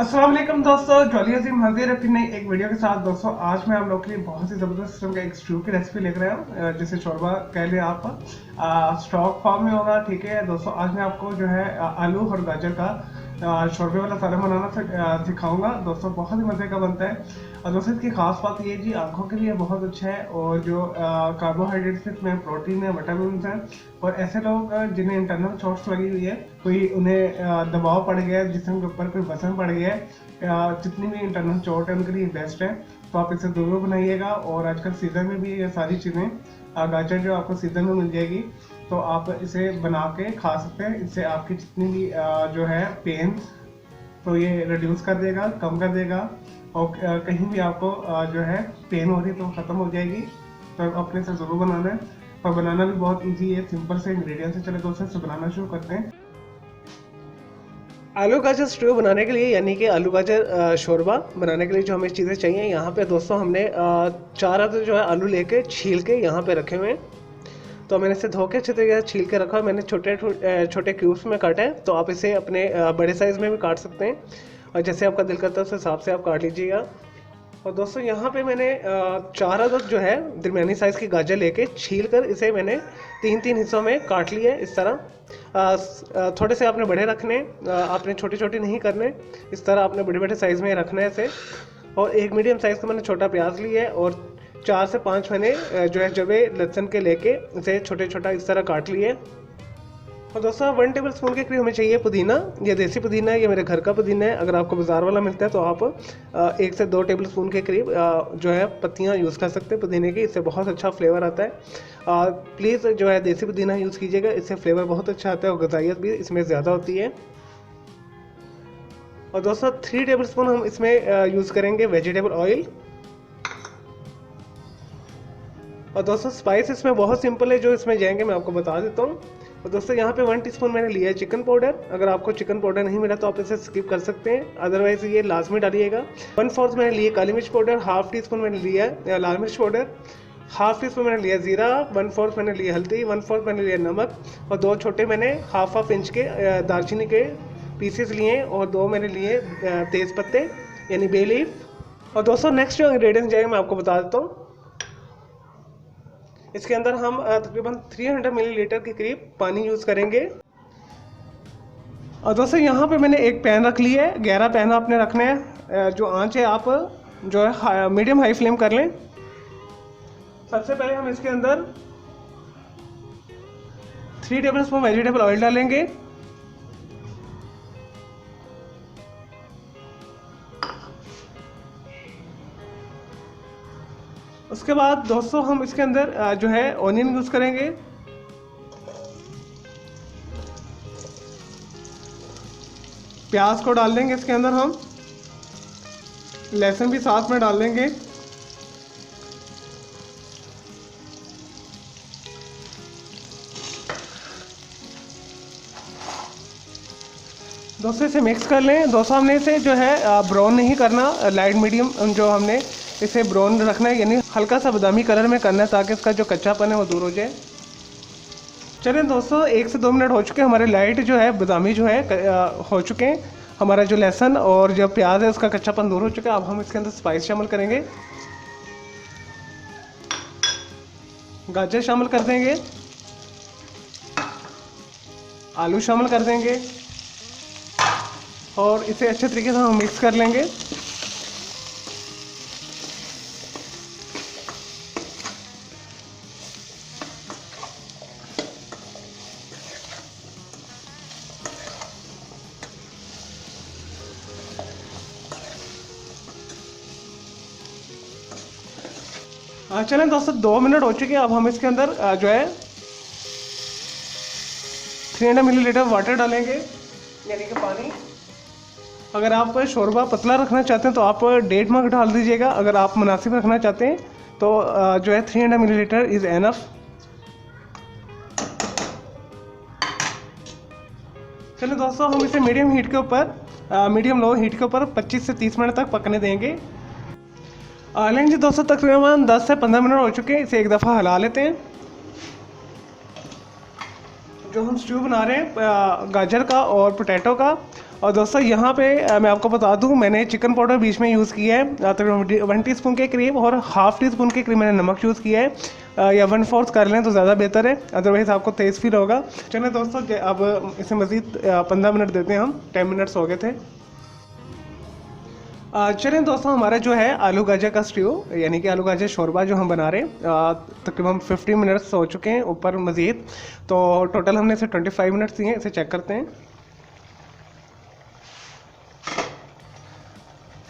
अस्सलाम वालेकुम दोस्तों, जॉली अजीम हाजिर है फिर नई एक वीडियो के साथ। दोस्तों आज मैं आप लोग के लिए बहुत ही ज़बरदस्त किस्म का एक स्ट्यू की रेसिपी लेकर आया हूँ, जिसे शोरबा कह लिया आप। स्टॉक फॉर्म में होगा, ठीक है दोस्तों। आज मैं आपको जो है आलू और गाजर का शोरबे वाला सालन बनाना सिखाऊंगा दोस्तों। बहुत ही मज़े का बनता है। और दोस्तों इसकी खास बात ये जी, आंखों के लिए बहुत अच्छा है। और जो कार्बोहाइड्रेट्स इसमें प्रोटीन है, विटामिन है। और ऐसे लोग जिन्हें इंटरनल चोट्स लगी हुई है, कोई उन्हें दबाव पड़ गया है, जिस्म के ऊपर कोई वजन पड़ गया है, जितनी भी इंटरनल चोट है उनके लिए बेस्ट है। तो आप इसे ज़रूर बनाइएगा। और आजकल सीज़न में भी ये सारी चीज़ें, गाजर जो आपको सीज़न में मिल जाएगी, तो आप इसे बना के खा सकते हैं। इससे आपकी जितनी भी जो है पेन, तो ये रिड्यूस कर देगा, कम कर देगा। और कहीं भी आपको जो है पेन हो रही है तो ख़त्म हो जाएगी। तो अपने से ज़रूर बनाना है। और बनाना भी बहुत इजी है, सिंपल से इंग्रेडिएंट से। चले दोस्तों इसे बनाना शुरू करते हैं। आलू गाजर स्ट्यू बनाने के लिए, यानी कि आलू गाजर शोरबा बनाने के लिए जो हमें चीज़ें चाहिए, यहाँ पे दोस्तों हमने 4 अदद जो है आलू लेके छील के यहाँ पे रखे हुए हैं। तो मैंने इसे धो के अच्छे तरीके से छील के रखा है। मैंने छोटे छोटे क्यूब्स में काटा है। तो आप इसे अपने बड़े साइज़ में भी काट सकते हैं, और जैसे आपका दिल करता है उस हिसाब से आप काट लीजिएगा। और दोस्तों यहाँ पे मैंने 4 अदद जो है दरमियानी साइज़ की गाजर लेके छील कर इसे मैंने 3-3 हिस्सों में काट लिया है। इस तरह थोड़े से आपने बड़े रखने, आपने छोटे छोटे नहीं करने। इस तरह आपने बड़े बड़े साइज़ में रखना है इसे। और एक मीडियम साइज़ का मैंने छोटा प्याज लिया है, और 4 से 5 मैंने जो है जवे लहसुन के लेके इसे छोटे छोटा इस तरह काट लिए। और दोस्तों 1 टेबल स्पून के करीब हमें चाहिए पुदीना। ये देसी पुदीना है, ये मेरे घर का पुदीना है। अगर आपको बाज़ार वाला मिलता है तो आप 1 से 2 टेबल स्पून के करीब जो है पत्तियां यूज़ कर सकते हैं पुदीने की। इससे बहुत अच्छा फ्लेवर आता है। प्लीज़ जो है देसी पुदीना यूज़ कीजिएगा, इससे फ्लेवर बहुत अच्छा आता है और ग़िज़ाइयत भी इसमें ज़्यादा होती है। और दोस्तों 3 टेबल स्पून हम इसमें यूज़ करेंगे वेजिटेबल ऑयल। और दोस्तों स्पाइस इसमें बहुत सिंपल है, जो इसमें जाएंगे मैं आपको बता देता हूँ। और दोस्तों यहाँ पे 1 टीस्पून मैंने लिया है चिकन पाउडर। अगर आपको चिकन पाउडर नहीं मिला तो आप इसे स्किप कर सकते हैं, अदरवाइज ये लाजमी डालिएगा। 1/4 मैंने लिया काली मिर्च पाउडर, 1/2 टीस्पून मैंने लिया है लाल मिर्च पाउडर, 1/2 टीस्पून मैंने लिया जीरा, 1/4 मैंने लिया हल्दी, 1/4 मैंने लिया नमक, और 2 छोटे मैंने हाफ इंच के दालचीनी के पीसेस लिए, और 2 मैंने लिए तेज़ पत्ते यानी बे लीफ। और दोस्तों नेक्स्ट जो इंग्रेडिएंट्स जाएंगे मैं आपको बता देता हूँ। इसके अंदर हम तकरीबन 300 मिलीलीटर के करीब पानी यूज़ करेंगे। और दोस्तों यहाँ पे मैंने एक पैन रख लिया है। 11 पैन आपने रखना है। जो आंच है आप जो है मीडियम हाई फ्लेम कर लें। सबसे पहले हम इसके अंदर 3 टेबल स्पून वेजिटेबल ऑयल डालेंगे। उसके बाद दोस्तों हम इसके अंदर जो है ऑनियन यूज़ करेंगे। प्याज को डाल देंगे इसके अंदर हम, लहसुन भी साथ में डाल देंगे। दोस्तों इसे मिक्स कर लें। दोस्तों हमने इसे जो है ब्राउन नहीं करना, लाइट मीडियम जो हमने इसे ब्राउन रखना है, यानी हल्का सा बादामी कलर में करना है, ताकि इसका जो कच्चापन है वो दूर हो जाए। चलें दोस्तों 1 से 2 मिनट हो चुके हैं, हमारे लाइट जो है बादामी जो है हो चुके हैं। हमारा जो लहसुन और जो प्याज है उसका कच्चापन दूर हो चुका है। अब हम इसके अंदर स्पाइस शामिल करेंगे। गाजर शामिल कर देंगे, आलू शामिल कर देंगे, और इसे अच्छे तरीके से हम मिक्स कर लेंगे। चलें दोस्तों 2 मिनट हो चुके हैं। अब हम इसके अंदर जो है 300 मिलीलीटर वाटर डालेंगे, यानी कि पानी। अगर आप शोरबा पतला रखना चाहते हैं तो आप 1.5 मग डाल दीजिएगा। अगर आप मुनासिब रखना चाहते हैं तो जो है 300 मिलीलीटर इज़ एनफ। चलिए दोस्तों हम इसे मीडियम लो हीट के ऊपर 25 से 30 मिनट तक पकने देंगे। लेकिन जी दोस्तों तकरीबन 10 से 15 मिनट हो चुके हैं। इसे एक दफ़ा हिला लेते हैं। जो हम स्ट्यू बना रहे हैं गाजर का और पोटैटो का, और दोस्तों यहाँ पे मैं आपको बता दूँ, मैंने चिकन पाउडर बीच में यूज़ किया है तकरीबन 1 टीस्पून के करीब, और हाफ़ टी स्पून के करीब मैंने नमक यूज़ किया है, या 1/4 कर लें तो ज़्यादा बेहतर है, अदरवाइज़ आपको तेज़ फील होगा। चलिए दोस्तों, अब इसे मज़ीद 15 मिनट देते हैं हम, 10 मिनट्स हो गए थे। चलिए दोस्तों, हमारा जो है आलू गाजर का स्ट्यू यानी कि आलू गाजर शोरबा जो हम बना रहे हैं, तकरीबन 50 मिनट्स हो चुके हैं ऊपर मज़ीद, तो टोटल हमने इसे 25 मिनट्स दिए हैं। इसे चेक करते हैं।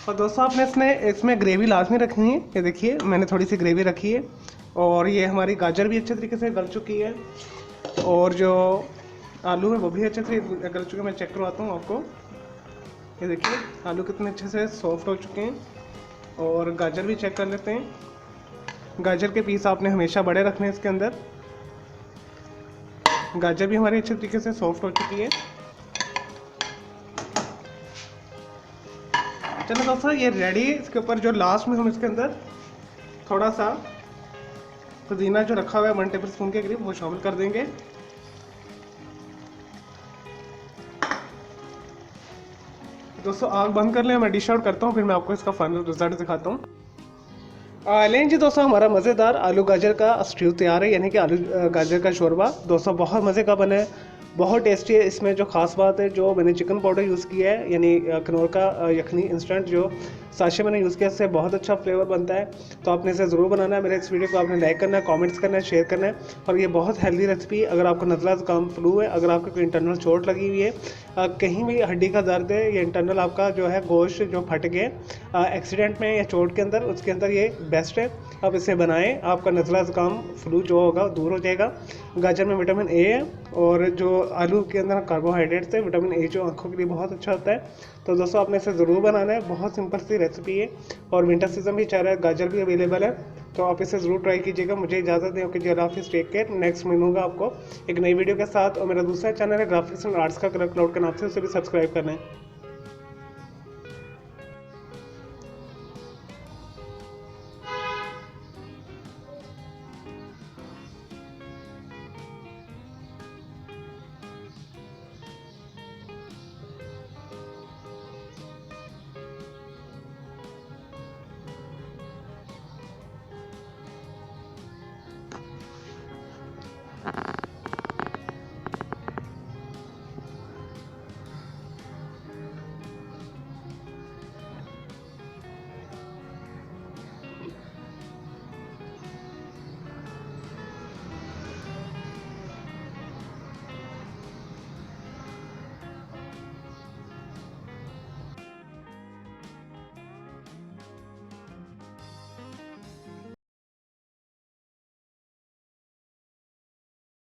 और दोस्तों, आपने इसमें ग्रेवी लाजमी रखनी है। ये देखिए, मैंने थोड़ी सी ग्रेवी रखी है, और ये हमारी गाजर भी अच्छे तरीके से गल चुकी है, और जो आलू है वो भी अच्छे से गल चुके हैं। मैं चेक करवाता हूँ आपको। ये देखिए, आलू कितने अच्छे से सॉफ्ट हो चुके हैं, और गाजर भी चेक कर लेते हैं। गाजर के पीस आपने हमेशा बड़े रखने हैं इसके अंदर। गाजर भी हमारी अच्छे तरीके से सॉफ्ट हो चुकी है। चलो दोस्तों, ये रेडी है। इसके ऊपर जो लास्ट में हम इसके अंदर थोड़ा सा पुदीना जो रखा हुआ है 1 टेबल स्पून के करीब, वो शामिल कर देंगे। दोस्तों, आग बंद कर लें, मैं डिश आउट करता हूँ, फिर मैं आपको इसका फाइनल रिजल्ट दिखाता हूँ। लें जी दोस्तों, हमारा मज़ेदार आलू गाजर का स्ट्यू तैयार है, यानी कि आलू गाजर का शोरबा। दोस्तों, बहुत मज़े का बना है, बहुत टेस्टी है। इसमें जो ख़ास बात है, जो मैंने चिकन पाउडर यूज़ किया है, यानी कनौर का यखनी इंस्टेंट जो साशे मैंने यूज़ किया, इससे बहुत अच्छा फ्लेवर बनता है। तो आपने इसे ज़रूर बनाना है। मेरे इस वीडियो को आपने लाइक करना है, कमेंट्स करना है, शेयर करना है। और ये बहुत हेल्दी रेसिपी है। अगर आपको नज़ला ज़ुकाम फ्लू है, अगर आपको कोई इंटरनल चोट लगी हुई है, कहीं भी हड्डी का दर्द है, या इंटरनल आपका जो है गोश्त जो फट गए एक्सीडेंट में या चोट के अंदर, उसके अंदर ये बेस्ट है। आप इसे बनाएं, आपका नज़ला ज़ुकाम फ्लू जो होगा दूर हो जाएगा। गाजर में विटामिन ए है, और जो आलू के अंदर कार्बोहाइड्रेट्स है, विटामिन ए जो आंखों के लिए बहुत अच्छा होता है। तो दोस्तों, आपने इसे ज़रूर बनाना है। बहुत सिंपल सी रेसिपी है, और विंटर सीजन भी चल रहा है, गाजर भी अवेलेबल है, तो आप इसे ज़रूर ट्राई कीजिएगा। मुझे इजाज़त दें। ओके जी, अल्लाह हाफ़िज़, टेक केयर। नेक्स्ट मिलूंगा आपको एक नई वीडियो के साथ, और मेरा दूसरा चैनल है ग्राफिक्स एंड आर्ट्स का क्लब क्लाउड के नाम से, उसे भी सब्सक्राइब करना है।